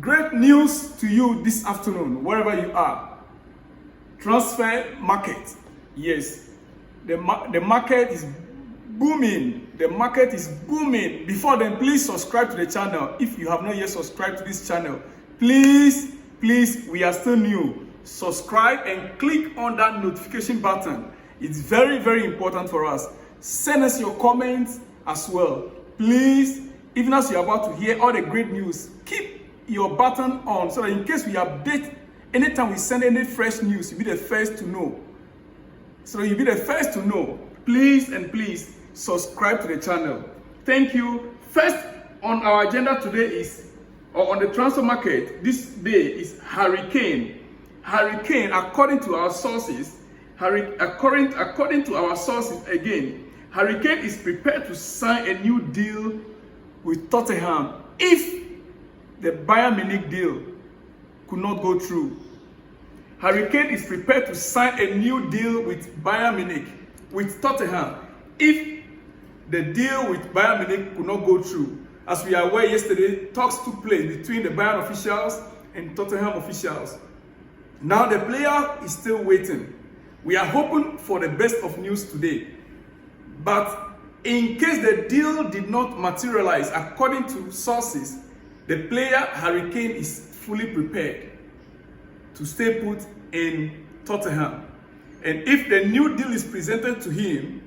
Great news to you this afternoon, wherever you are. Transfer market. Yes, the market is booming. The market is booming. Before then, please subscribe to the channel. If you have not yet subscribed to this channel, please, we are still new. Subscribe and click on that notification button. It's very, very important for us. Send us your comments as well. Please, even as you're about to hear all the great news, keep your button on so that in case we update, anytime we send any fresh news, you'll be the first to know. So you'll be the first to know. Please and please subscribe to the channel. Thank you. First on our agenda today is, or on the transfer market, this day is hurricane. Hurricane, according to our sources, according to our sources again, Hurricane is prepared to sign a new deal with Tottenham if the Bayern Munich deal could not go through. Hurricane is prepared to sign a new deal with Bayern Munich, with Tottenham, if the deal with Bayern Munich could not go through. As we are aware, yesterday, talks took place between the Bayern officials and Tottenham officials. Now the player is still waiting. We are hoping for the best of news today. But in case the deal did not materialize, according to sources, the player Hurricane is fully prepared to stay put in Tottenham. And if the new deal is presented to him,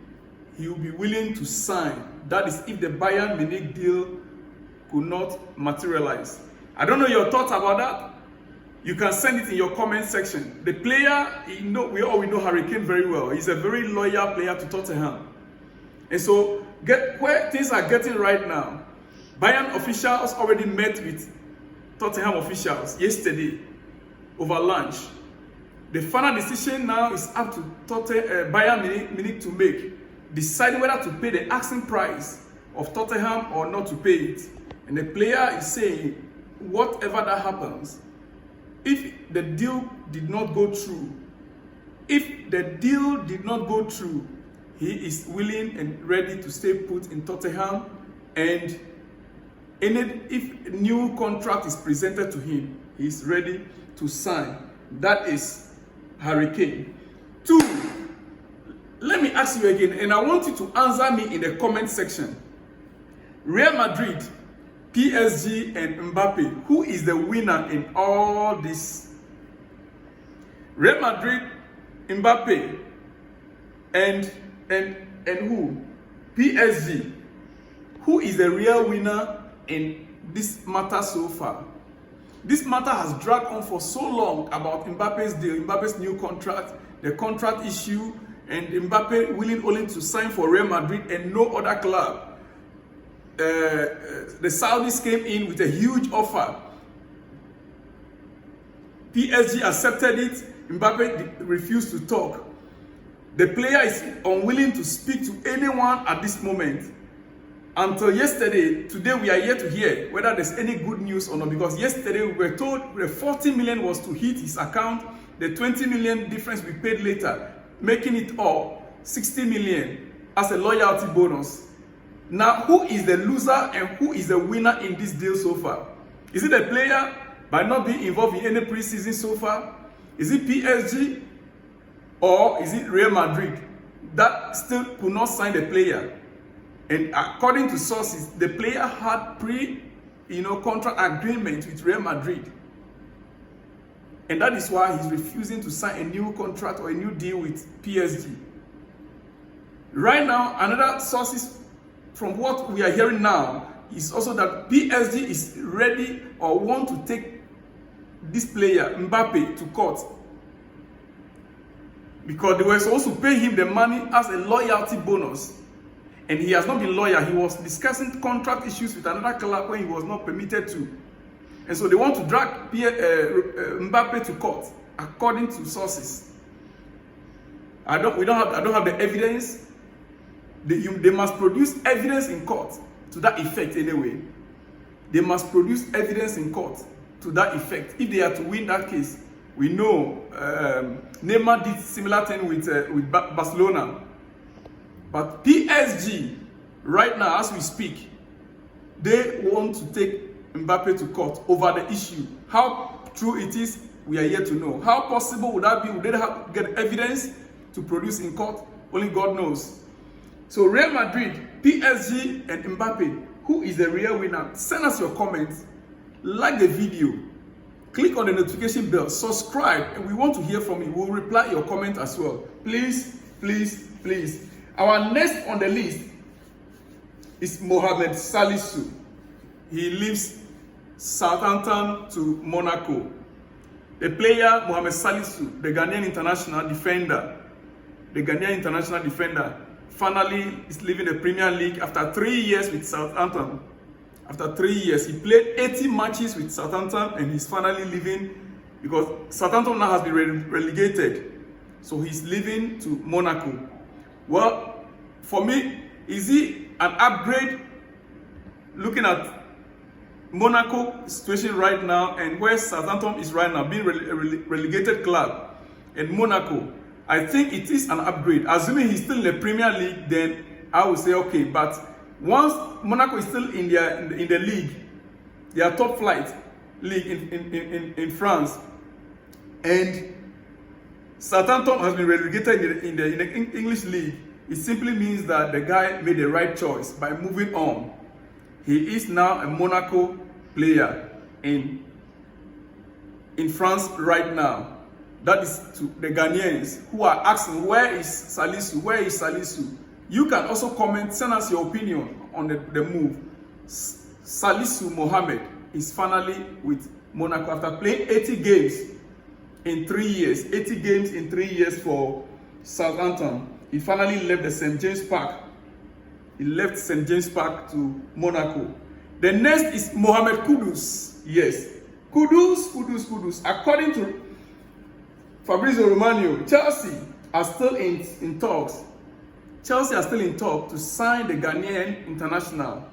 he will be willing to sign. That is if the Bayern Munich deal could not materialize. I don't know your thoughts about that. You can send it in your comment section. The player, we all know Hurricane very well. He's a very loyal player to Tottenham. And so, where things are getting right now, Bayern officials already met with Tottenham officials yesterday over lunch. The final decision now is up to Bayern Munich to make, decide whether to pay the asking price of Tottenham or not to pay it. And the player is saying, whatever that happens, if the deal did not go through, he is willing and ready to stay put in Tottenham, and if a new contract is presented to him, he is ready to sign. That is Hurricane. 2, let me ask you again, and I want you to answer me in the comment section. Real Madrid, PSG, and Mbappe, who is the winner in all this? Real Madrid, Mbappe, and who? PSG. Who is the real winner in this matter so far? This matter has dragged on for so long about Mbappe's deal, Mbappe's new contract, the contract issue, and Mbappe willing only to sign for Real Madrid and no other club. The Saudis came in with a huge offer. PSG accepted it. Mbappe refused to talk. The player is unwilling to speak to anyone at this moment. Until yesterday, today we are yet to hear whether there's any good news or not, because yesterday we were told the 40 million was to hit his account, the 20 million difference we paid later, making it all 60 million as a loyalty bonus. Now, who is the loser and who is the winner in this deal so far? Is it the player by not being involved in any preseason so far? Is it PSG or is it Real Madrid that still could not sign the player? And according to sources, the player had contract agreement with Real Madrid. And that is why he's refusing to sign a new contract or a new deal with PSG. Right now, another sources from what we are hearing now is also that PSG is ready or want to take this player, Mbappe, to court. Because they were supposed to pay him the money as a loyalty bonus. And he has not been loyal. He was discussing contract issues with another club when he was not permitted to. And so they want to drag Mbappe to court, according to sources. I don't have the evidence. They must produce evidence in court to that effect anyway. They must produce evidence in court to that effect. If they are to win that case, we know Neymar did similar thing with Barcelona. But PSG, right now as we speak, they want to take Mbappe to court over the issue. How true it is, we are yet to know. How possible would that be? Would they have get evidence to produce in court? Only God knows. So Real Madrid, PSG, and Mbappe, who is the real winner? Send us your comments, like the video, click on the notification bell, subscribe, and we want to hear from you. We'll reply your comment as well. Please, please, please. Our next on the list is Mohamed Salisu. He leaves Southampton to Monaco. The player Mohamed Salisu, the Ghanaian international defender, finally is leaving the Premier League after 3 years with Southampton. After 3 years, he played 80 matches with Southampton, and he's finally leaving because Southampton now has been relegated. So he's leaving to Monaco. Well, for me, is he an upgrade? Looking at Monaco situation right now and where Southampton is right now, being a relegated club, and Monaco, I think it is an upgrade. Assuming he's still in the Premier League, then I would say okay. But once Monaco is still in the league, their top flight league in France, and Southampton has been relegated in the English league, it simply means that the guy made the right choice by moving on. He is now a Monaco player in France right now. That is to the Ghanaians who are asking, where is Salisu? Where is Salisu? You can also comment, send us your opinion on the move. Salisu Mohammed is finally with Monaco after playing 80 games in 3 years. 80 games in 3 years for Southampton. He finally left the St. James Park. He left St. James Park to Monaco. The next is Mohamed Kudus. Yes, Kudus. According to Fabrizio Romano, Chelsea are still in talks. Chelsea are still in talk to sign the Ghanaian international.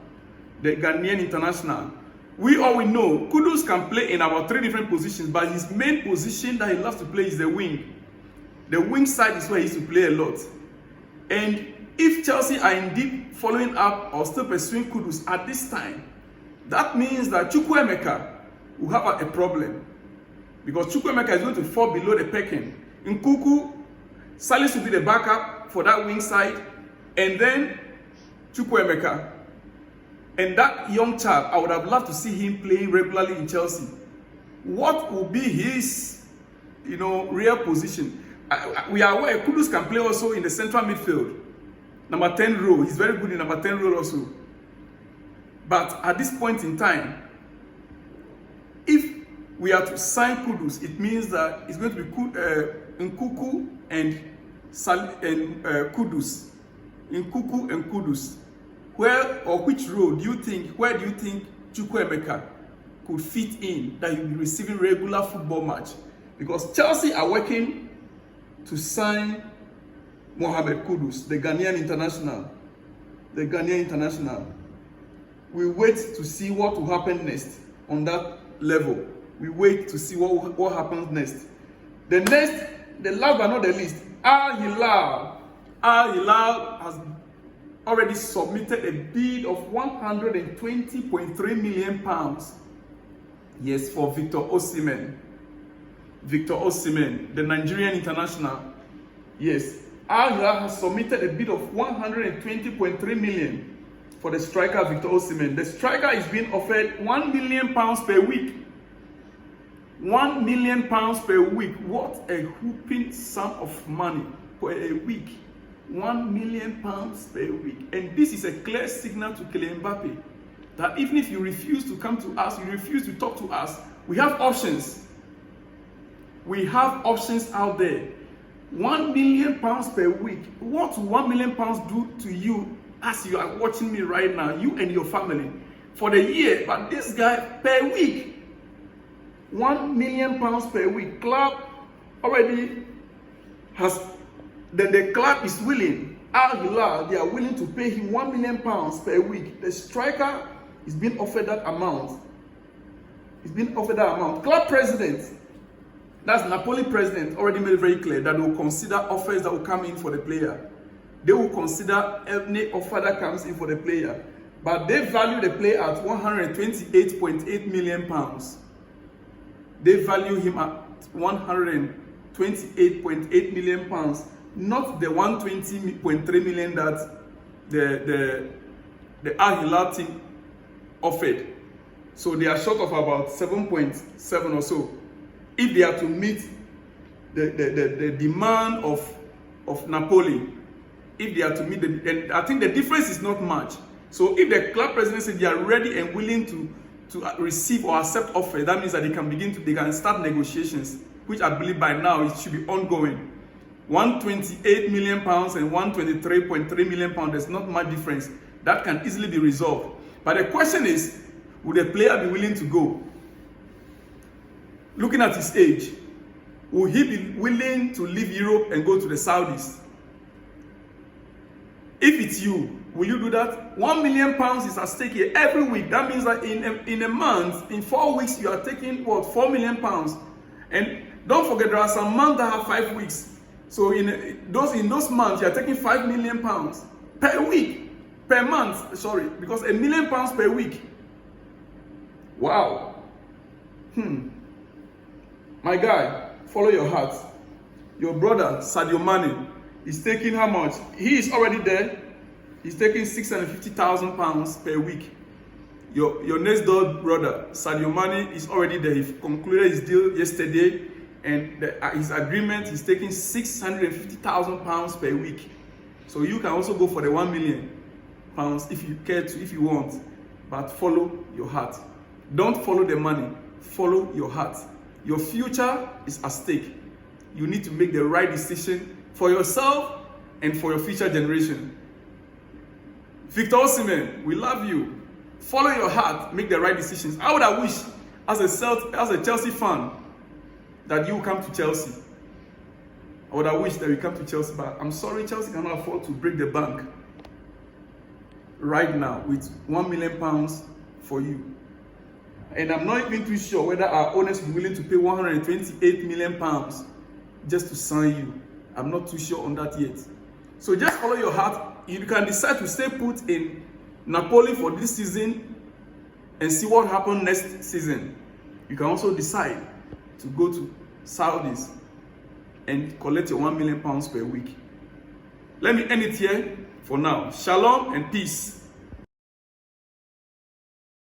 We all know Kudus can play in about 3 different positions, but his main position that he loves to play is the wing. The wing side is where he used to play a lot. And if Chelsea are indeed following up or still pursuing Kudus at this time, that means that Chukwuemeka will have a problem. Because Chukwuemeka is going to fall below the pecking. In Kuku, Salis will be the backup for that wing side, and then Chukwuemeka. And that young child, I would have loved to see him playing regularly in Chelsea. What will be his, real position? We are aware Kudus can play also in the central midfield. Number 10 role. He's very good in number 10 role also. But at this point in time, if we are to sign Kudus, it means that it's going to be Nkuku and Kudus. Nkuku and Kudus. Where or which role do you think Chukwuemeka could fit in that you'll be receiving regular football match? Because Chelsea are working to sign Mohamed Kudus, the Ghanaian international. We wait to see what will happen next on that level. We wait to see what happens next. The last but not the least, Hilal. Hilal has already submitted a bid of £120.3 million. Yes, for Victor Osimhen. The Nigerian international. Yes, Hilal has submitted a bid of £120.3 million for the striker Victor Osimhen. The striker is being offered £1 million per week. £1 million per week. What a whooping sum of money for a week. £1 million per week. And this is a clear signal to Kylian Mbappe that even if you refuse to come to us, you refuse to talk to us, we have options. We have options out there. £1 million per week. What will £1 million do to you as you are watching me right now, you and your family, for the year? But this guy per week, £1 million per week. Club already has, the club is willing. Hilal, they are willing to pay him £1 million per week. The striker is being offered that amount. Club president, that's Napoli president, already made it very clear that they will consider offers that will come in for the player. They will consider any offer that comes in for the player. but they value the player at 128.8 million pounds. They value him at 128.8 million pounds, not the 120.3 million that the Al Hilal team offered. So they are short of about 7.7 or so. If they are to meet the demand of Napoli, if they are to meet and I think the difference is not much. So if the club president said they are ready and willing to receive or accept offer, that means that they can start negotiations, which I believe by now it should be ongoing. 128 million pounds and 123.3 million pounds, there's not much difference. That can easily be resolved. But the question is, would the player be willing to go? Looking at his age, will he be willing to leave Europe and go to the Saudis? If it's you, will you do that? 1 million pounds is at stake here every week. That means that in a month, in 4 weeks, you are taking what, 4 million pounds. And don't forget, there are some months that have 5 weeks. So in those months, you are taking 5 million pounds per week, per month. Sorry, because £1 million per week. Wow. My guy, follow your heart. Your brother Sadio Mane is taking how much? He is already there. He's taking £650,000 per week. Your next door brother Sadio Mane is already there. He concluded his deal yesterday, and his agreement is taking £650,000 per week. So you can also go for the £1 million if you care to, if you want. But follow your heart. Don't follow the money. Follow your heart. Your future is at stake. You need to make the right decision for yourself and for your future generation. Victor Osimhen, we love you. Follow your heart, make the right decisions. I would have wished, as a Chelsea fan, that you come to Chelsea. I would have wished that you come to Chelsea, but I'm sorry, Chelsea cannot afford to break the bank right now with £1 million for you. And I'm not even too sure whether our owners will be willing to pay £128 million just to sign you. I'm not too sure on that yet. So just follow your heart. You can decide to stay put in Napoli for this season and see what happens next season. You can also decide to go to Saudis and collect your £1 million per week. Let me end it here for now. Shalom and peace.